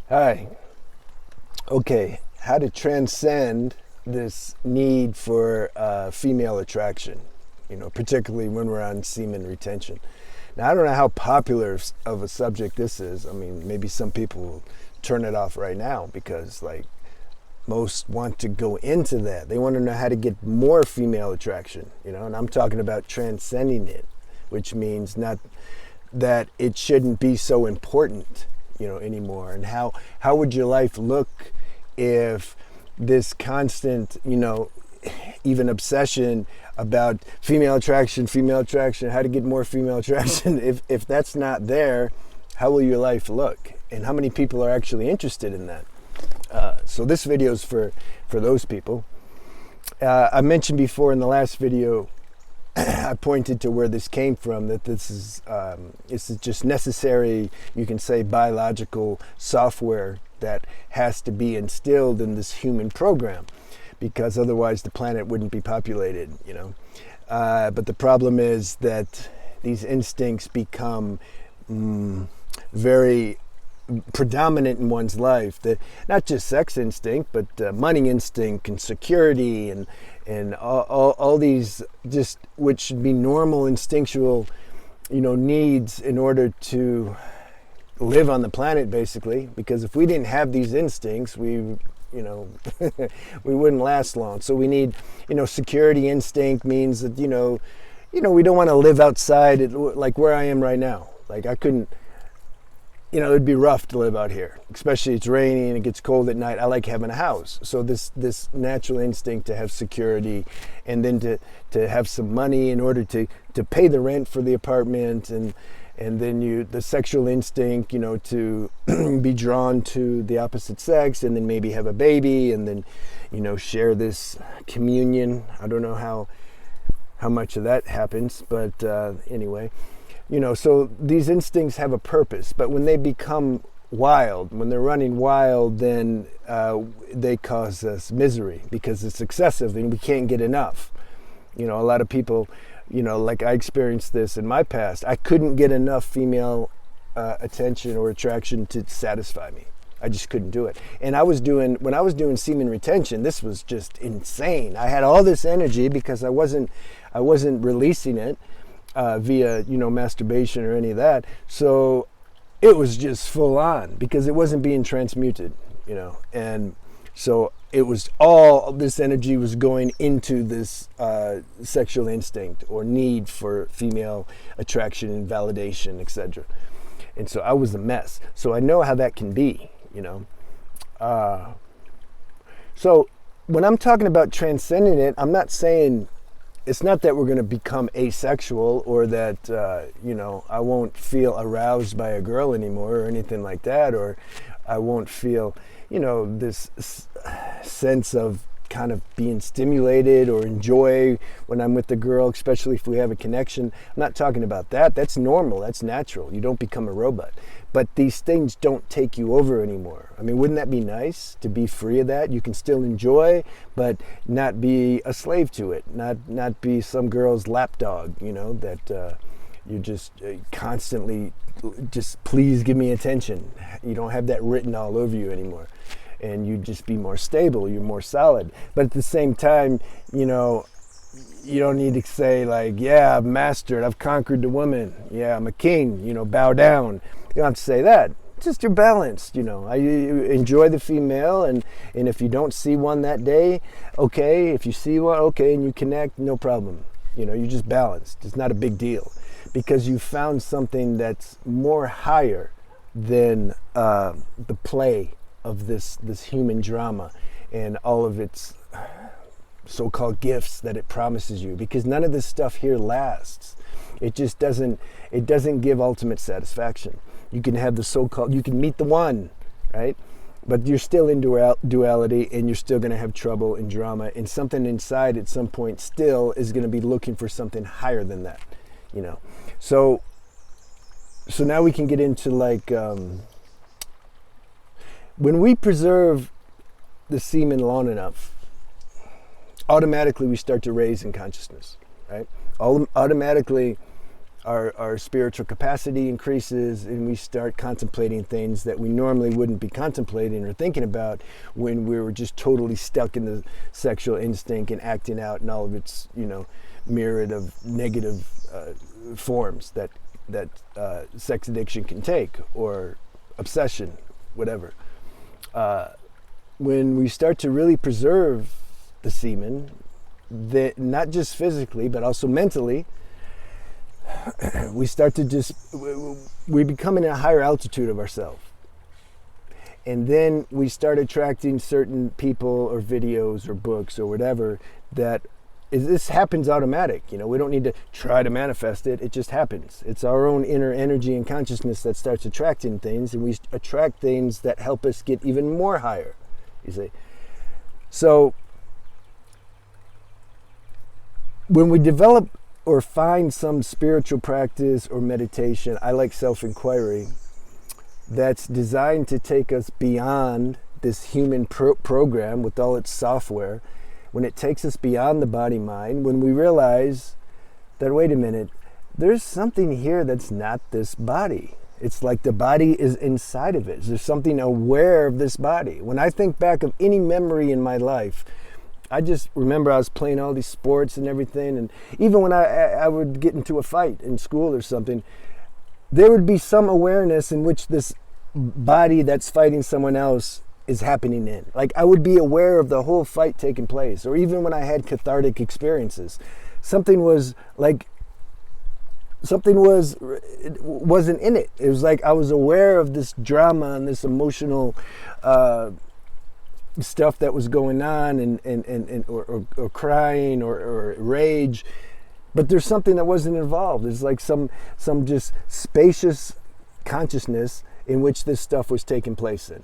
Hi. Okay, how to transcend this need for female attraction, particularly when we're on semen retention. Now, I don't know how popular of a subject this is. I mean, maybe some people will turn it off right now because, most want to go into that. They want to know how to get more female attraction, and I'm talking about transcending it, which means not that it shouldn't be so important anymore. And how would your life look if this constant, even obsession about female attraction, how to get more female attraction, if that's not there, how will your life look? And how many people are actually interested in that? So this video is for those people. I mentioned before in the last video, I pointed to where this came from, that this is just necessary, you can say, biological software that has to be instilled in this human program, because otherwise the planet wouldn't be populated, But the problem is that these instincts become very predominant in one's life. Not just sex instinct, but money instinct and security and all these, just which should be normal instinctual needs in order to live on the planet, basically. Because if we didn't have these instincts, we we wouldn't last long. So we need, security instinct means that we don't want to live outside like where I am right now. Like I couldn't, it'd be rough to live out here, especially it's rainy and it gets cold at night. I like having a house. So this natural instinct to have security, and then to have some money in order to pay the rent for the apartment, and then the sexual instinct, to be drawn to the opposite sex, and then maybe have a baby, and then, share this communion. I don't know how much of that happens, but anyway. So these instincts have a purpose, but when they become wild, when they're running wild, then they cause us misery because it's excessive and we can't get enough. A lot of people, like I experienced this in my past, I couldn't get enough female attention or attraction to satisfy me. I just couldn't do it. And when I was doing semen retention, this was just insane. I had all this energy because I wasn't releasing it via masturbation or any of that, so it was just full on because it wasn't being transmuted, and so it was all this energy was going into this sexual instinct or need for female attraction and validation, etc. And so I was a mess. So I know how that can be, so when I'm talking about transcending it, I'm not saying, it's not that we're going to become asexual or that, I won't feel aroused by a girl anymore or anything like that, or I won't feel, this sense of kind of being stimulated or enjoy when I'm with the girl, especially if we have a connection. I'm not talking about that. That's normal. That's natural. You don't become a robot. But these things don't take you over anymore. I mean, wouldn't that be nice to be free of that? You can still enjoy, but not be a slave to it. Not be some girl's lapdog, that you're just constantly, just please give me attention. You don't have that written all over you anymore. And you just be more stable, you're more solid. But at the same time, you don't need to say yeah, I've mastered, I've conquered the woman. Yeah, I'm a king, bow down. You don't have to say that. Just you're balanced, I enjoy the female, and if you don't see one that day, okay. If you see one, okay, and you connect, no problem. You're just balanced. It's not a big deal because you found something that's more higher than the play of this human drama and all of its so-called gifts that it promises you, because none of this stuff here lasts. It just doesn't give ultimate satisfaction. You can have you can meet the one, right? But you're still in duality, and you're still going to have trouble and drama, and something inside at some point still is going to be looking for something higher than that, So now we can get into when we preserve the semen long enough, automatically we start to raise in consciousness, right? Automatically our spiritual capacity increases, and we start contemplating things that we normally wouldn't be contemplating or thinking about when we were just totally stuck in the sexual instinct and acting out in all of its, myriad of negative forms that sex addiction can take, or obsession, whatever. When we start to really preserve the semen, not just physically but also mentally, we start to we become in a higher altitude of ourselves. And then we start attracting certain people or videos or books or whatever this happens automatic. We don't need to try to manifest it. It just happens. It's our own inner energy and consciousness that starts attracting things, and we attract things that help us get even more higher, you see. So when we develop or find some spiritual practice or meditation, I like self-inquiry, that's designed to take us beyond this human program with all its software. When it takes us beyond the body-mind, when we realize that, wait a minute, there's something here that's not this body. It's like the body is inside of it. There's something aware of this body. When I think back of any memory in my life, I just remember I was playing all these sports and everything, and even when I would get into a fight in school or something, there would be some awareness in which this body that's fighting someone else is happening in. Like, I would be aware of the whole fight taking place. Or even when I had cathartic experiences, something wasn't in it. It was like I was aware of this drama and this emotional stuff that was going on, or crying or rage, but there's something that wasn't involved. It's like some just spacious consciousness in which this stuff was taking place in.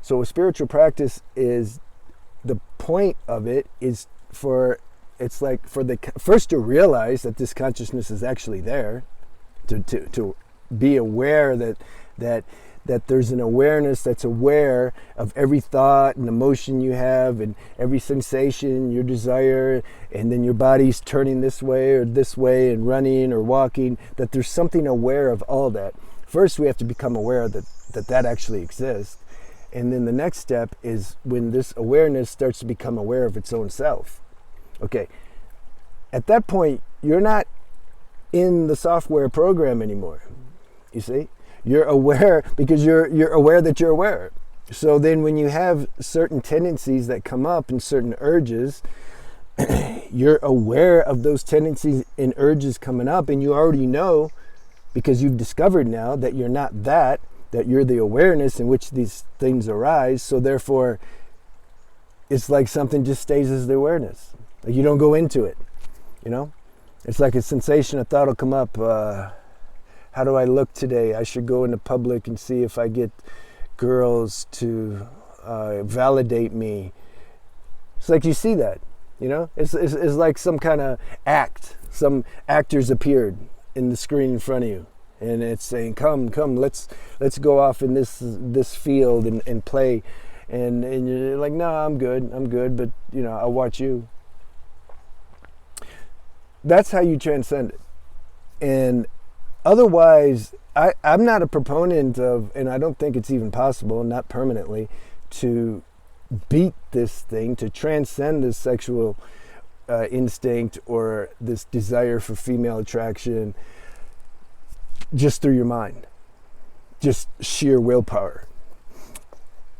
So a spiritual practice is, the point of it is first to realize that this consciousness is actually there, to be aware that there's an awareness that's aware of every thought and emotion you have, and every sensation, your desire, and then your body's turning this way and running or walking, that there's something aware of all that. First, we have to become aware that actually exists. And then the next step is when this awareness starts to become aware of its own self. Okay, at that point, you're not in the software program anymore, you see? You're aware because you're aware that you're aware. So then when you have certain tendencies that come up and certain urges, you're aware of those tendencies and urges coming up, and you already know, because you've discovered now that you're not that you're the awareness in which these things arise. So therefore, it's like something just stays as the awareness. Like, you don't go into it, It's like a sensation, a thought will come up. How do I look today? I should go into public and see if I get girls to validate me. It's like you see that, It's like some kind of act. Some actors appeared in the screen in front of you. And it's saying, come, let's go off in this field and play. And you're like, no, I'm good, but, I'll watch you. That's how you transcend it. And otherwise, I'm not a proponent of, and I don't think it's even possible, not permanently, to beat this thing, to transcend this sexual instinct or this desire for female attraction just through your mind, just sheer willpower.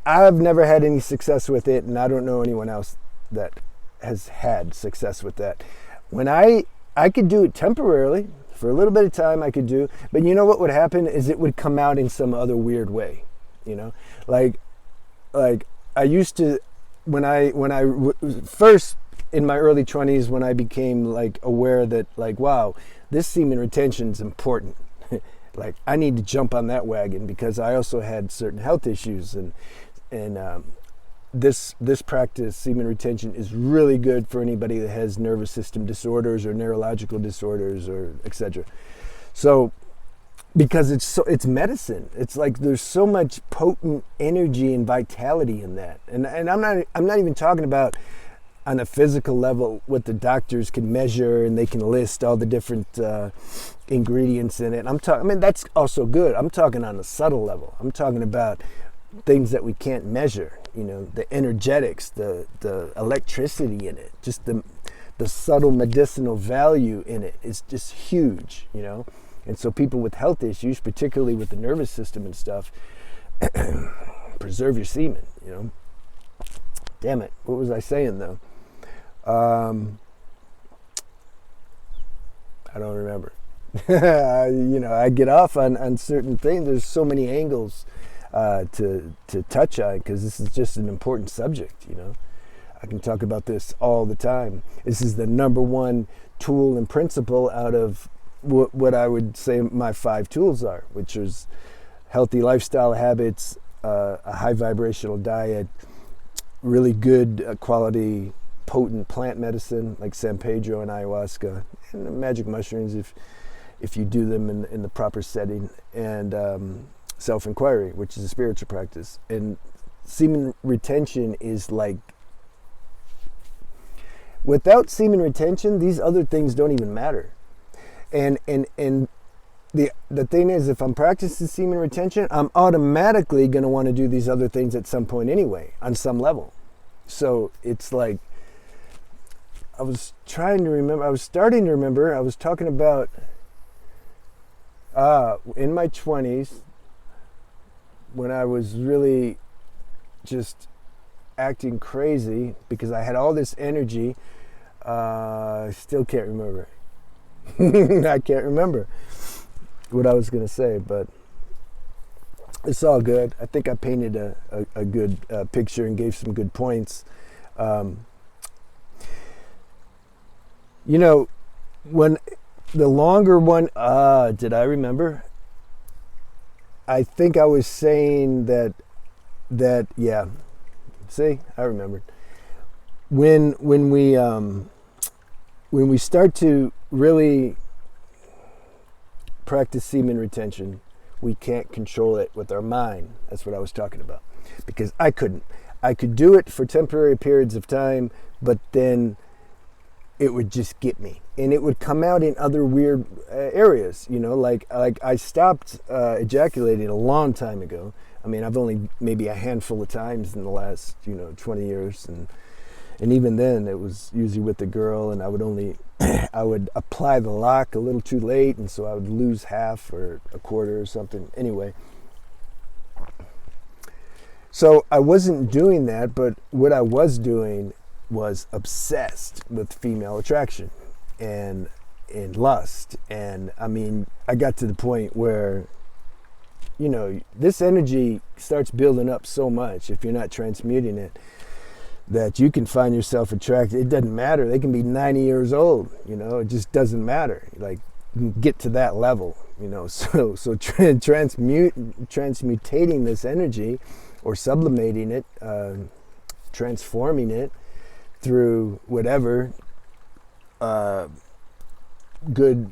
I've never had any success with it, and I don't know anyone else that has had success with that. When I could do it temporarily, for a little bit of time I could do, but you know what would happen is it would come out in some other weird way, like I used to, when I first in my early 20s, when I became like aware that like, wow, this semen retention is important. Like, I need to jump on that wagon, because I also had certain health issues, and this practice, semen retention, is really good for anybody that has nervous system disorders or neurological disorders or etc. So, because it's medicine. It's like there's so much potent energy and vitality in that, and I'm not even talking about on a physical level, what the doctors can measure, and they can list all the different ingredients in it. I mean, that's also good. I'm talking on a subtle level. I'm talking about things that we can't measure. The energetics, the electricity in it, just the subtle medicinal value in it is just huge. And so people with health issues, particularly with the nervous system and stuff, preserve your semen. Damn it, what was I saying though? I don't remember. I get off on certain things. There's so many angles to touch on, because this is just an important subject. I can talk about this all the time. This is the number one tool and principle out of what I would say my 5 tools are, which is healthy lifestyle habits, a high vibrational diet, really good quality potent plant medicine like San Pedro and ayahuasca, and the magic mushrooms if you do them in the proper setting, and self-inquiry, which is a spiritual practice. And semen retention is like, without semen retention, these other things don't even matter. And the thing is, if I'm practicing semen retention, I'm automatically going to want to do these other things at some point anyway, on some level. So it's like, I was starting to remember, I was talking about in my 20s, when I was really just acting crazy because I had all this energy. I still can't remember. I can't remember what I was going to say, but it's all good. I think I painted a good picture and gave some good points. When the longer one, did I remember? I think I was saying that yeah. See, I remembered. When we start to really practice semen retention, we can't control it with our mind. That's what I was talking about. Because I couldn't. I could do it for temporary periods of time, but then it would just get me. And it would come out in other weird areas, like I stopped ejaculating a long time ago. I mean, I've only maybe a handful of times in the last, 20 years. And even then, it was usually with the girl, and I would apply the lock a little too late, and so I would lose half or a quarter or something. Anyway, so I wasn't doing that, but what I was doing was obsessed with female attraction and lust. And I mean, I got to the point where, this energy starts building up so much if you're not transmuting it, that you can find yourself attracted. It doesn't matter. They can be 90 years old, it just doesn't matter. Like, you can get to that level, so transmutating this energy, or sublimating it, transforming it through whatever good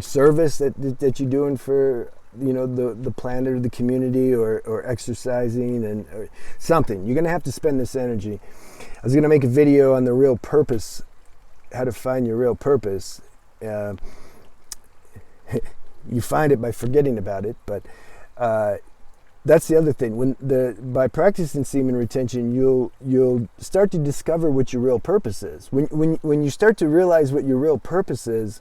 service that you're doing for the planet or the community, or exercising or something. You're gonna have to spend this energy. I was gonna make a video on the real purpose, how to find your real purpose. You find it by forgetting about it, but that's the other thing. By practicing semen retention, you'll start to discover what your real purpose is. When you start to realize what your real purpose is,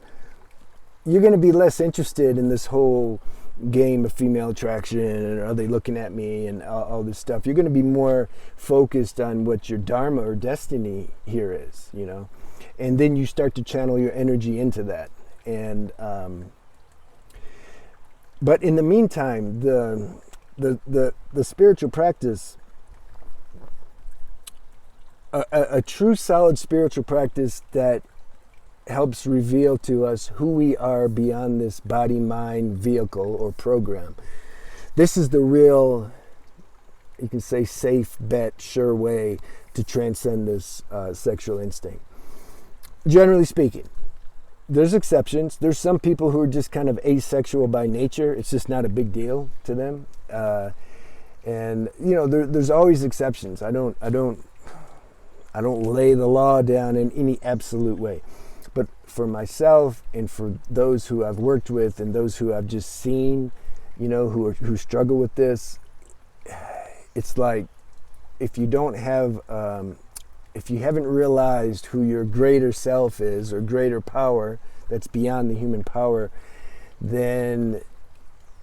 you're going to be less interested in this whole game of female attraction, and are they looking at me, and all this stuff. You're going to be more focused on what your dharma or destiny here is, and then you start to channel your energy into that. And but in the meantime, the spiritual practice, a true solid spiritual practice that helps reveal to us who we are beyond this body-mind vehicle or program. This is the real, you can say, safe bet, sure way to transcend this sexual instinct. Generally speaking, there's exceptions. There's some people who are just kind of asexual by nature. It's just not a big deal to them. And there's always exceptions. I don't I don't lay the law down in any absolute way. But for myself and for those who I've worked with and those who I've just seen, who struggle with this, it's like if you don't have, if you haven't realized who your greater self is or greater power that's beyond the human power, then,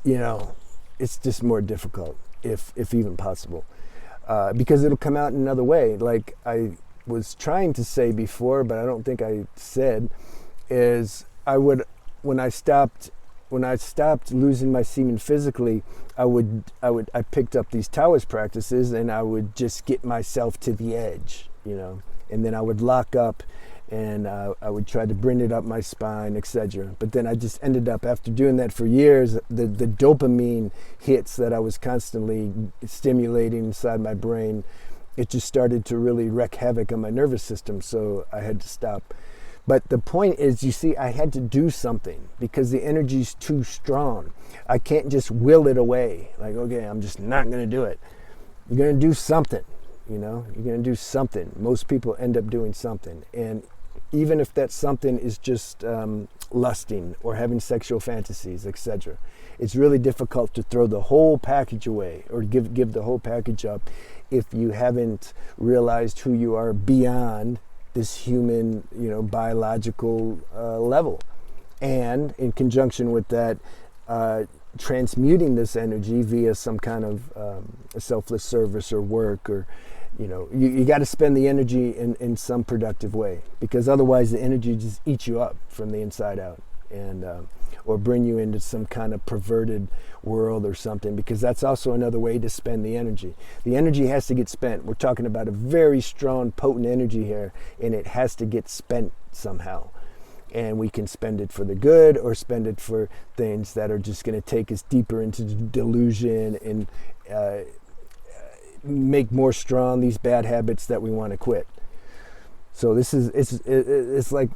it's just more difficult, if even possible. Because it'll come out in another way. Like I was trying to say before, but I don't think I said, is when I stopped losing my semen physically, I picked up these Taoist practices and I would just get myself to the edge, and then I would lock up and I would try to bring it up my spine, etc. But then I just ended up, after doing that for years, the dopamine hits that I was constantly stimulating inside my brain, it just started to really wreak havoc on my nervous system, so I had to stop. But the point is, you see, I had to do something because the energy's too strong. I can't just will it away. Like, okay, I'm just not going to do it. You're going to do something, You're going to do something. Most people end up doing something. And even if that something is just lusting or having sexual fantasies, etc., it's really difficult to throw the whole package away or give the whole package up if you haven't realized who you are beyond this human, biological level. And in conjunction with that, transmuting this energy via some kind of selfless service or work, or you got to spend the energy in some productive way, because otherwise the energy just eats you up from the inside out, and or bring you into some kind of perverted world or something, because that's also another way to spend the energy. The energy has to get spent. We're talking about a very strong, potent energy here, and it has to get spent somehow. And we can spend it for the good or spend it for things that are just going to take us deeper into delusion and make more strong these bad habits that we want to quit. So this is, it's like,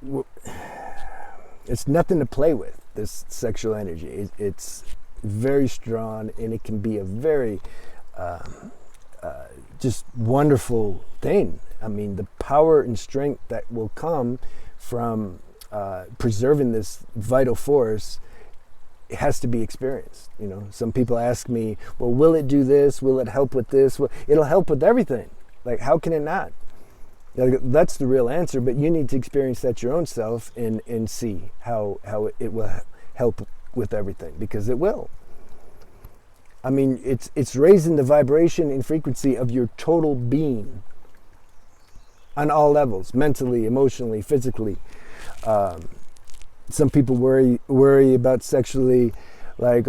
it's nothing to play with, this sexual energy. It's very strong, and it can be a very just wonderful thing. I mean, the power and strength that will come from preserving this vital force, it has to be experienced. Some people ask me, well, will it do this? Will it help with this? Well, it'll help with everything. Like, how can it not? That's the real answer, but you need to experience that your own self and see how it will help with everything, because it will. I mean, it's raising the vibration and frequency of your total being on all levels, mentally, emotionally, physically. Some people worry about sexually, like,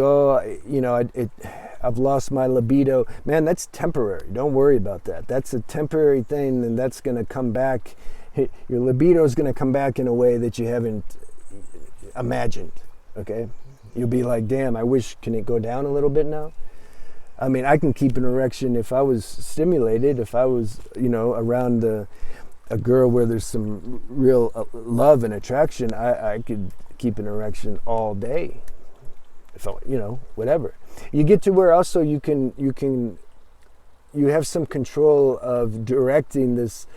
I've lost my libido. Man, that's temporary. Don't worry about that. That's a temporary thing, and that's going to come back. Your libido is going to come back in a way that you haven't imagined, okay? You'll be like, damn, can it go down a little bit now? I mean, I can keep an erection if I was stimulated, if I was, around a girl where there's some real love and attraction. I could keep an erection all day. So, whatever. You get to where also you have some control of directing this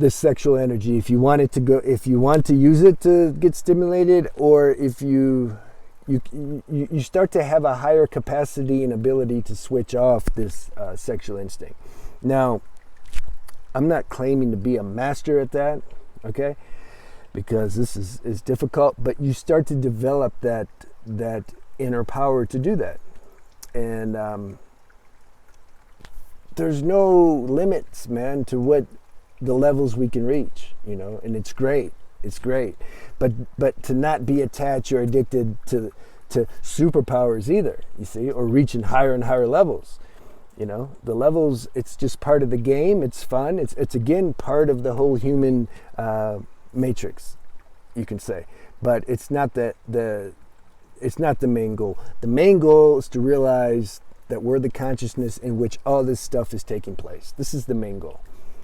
sexual energy, if you want it to go, if you want to use it to get stimulated, or if you start to have a higher capacity and ability to switch off this sexual instinct. Now, I'm not claiming to be a master at that, okay? Because this is difficult, but you start to develop that inner power to do that. And there's no limits, man, to what the levels we can reach, and it's great. It's great. But to not be attached or addicted to superpowers either, you see, or reaching higher and higher levels. The levels, it's just part of the game. It's fun. It's again part of the whole human matrix, you can say. But it's not it's not the main goal. The main goal is to realize that we're the consciousness in which all this stuff is taking place. This is the main goal.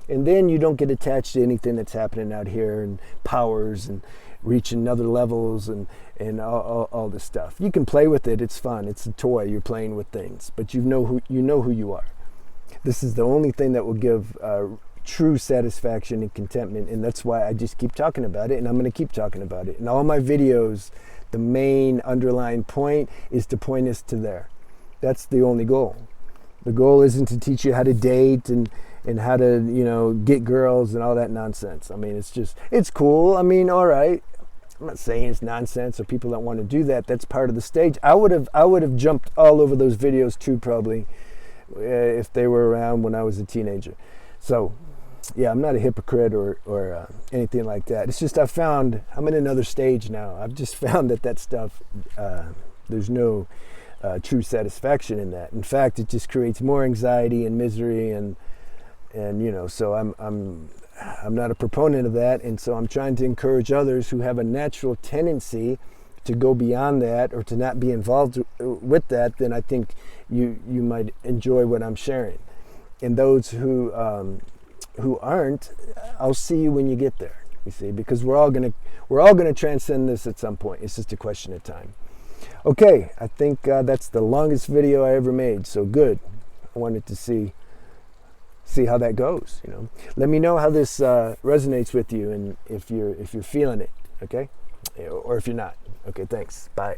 And then you don't get attached to anything that's happening out here, and powers and reaching other levels and all this stuff. You can play with it. It's fun. It's a toy. You're playing with things, but you know who you are. This is the only thing that will give true satisfaction and contentment. And that's why I just keep talking about it, and I'm going to keep talking about it. In all my videos, the main underlying point is to point us to there. That's the only goal. The goal isn't to teach you how to date and how to, you know, get girls and all that nonsense. I mean, it's cool. I mean, all right. I'm not saying it's nonsense or people don't want to do that. That's part of the stage. I would have jumped all over those videos too, probably, if they were around when I was a teenager. So, yeah, I'm not a hypocrite or anything like that. It's just I'm in another stage now. I've just found that stuff, there's no true satisfaction in that. In fact, it just creates more anxiety and misery, and you know, so I'm not a proponent of that, and so I'm trying to encourage others who have a natural tendency to go beyond that or to not be involved with that. Then I think you might enjoy what I'm sharing. And those who aren't, I'll see you when you get there. You see, because we're all gonna transcend this at some point. It's just a question of time. Okay, I think that's the longest video I ever made. So good. I wanted to see how that goes. You know, let me know how this resonates with you, and if you're feeling it. Okay, or if you're not. Okay, thanks. Bye.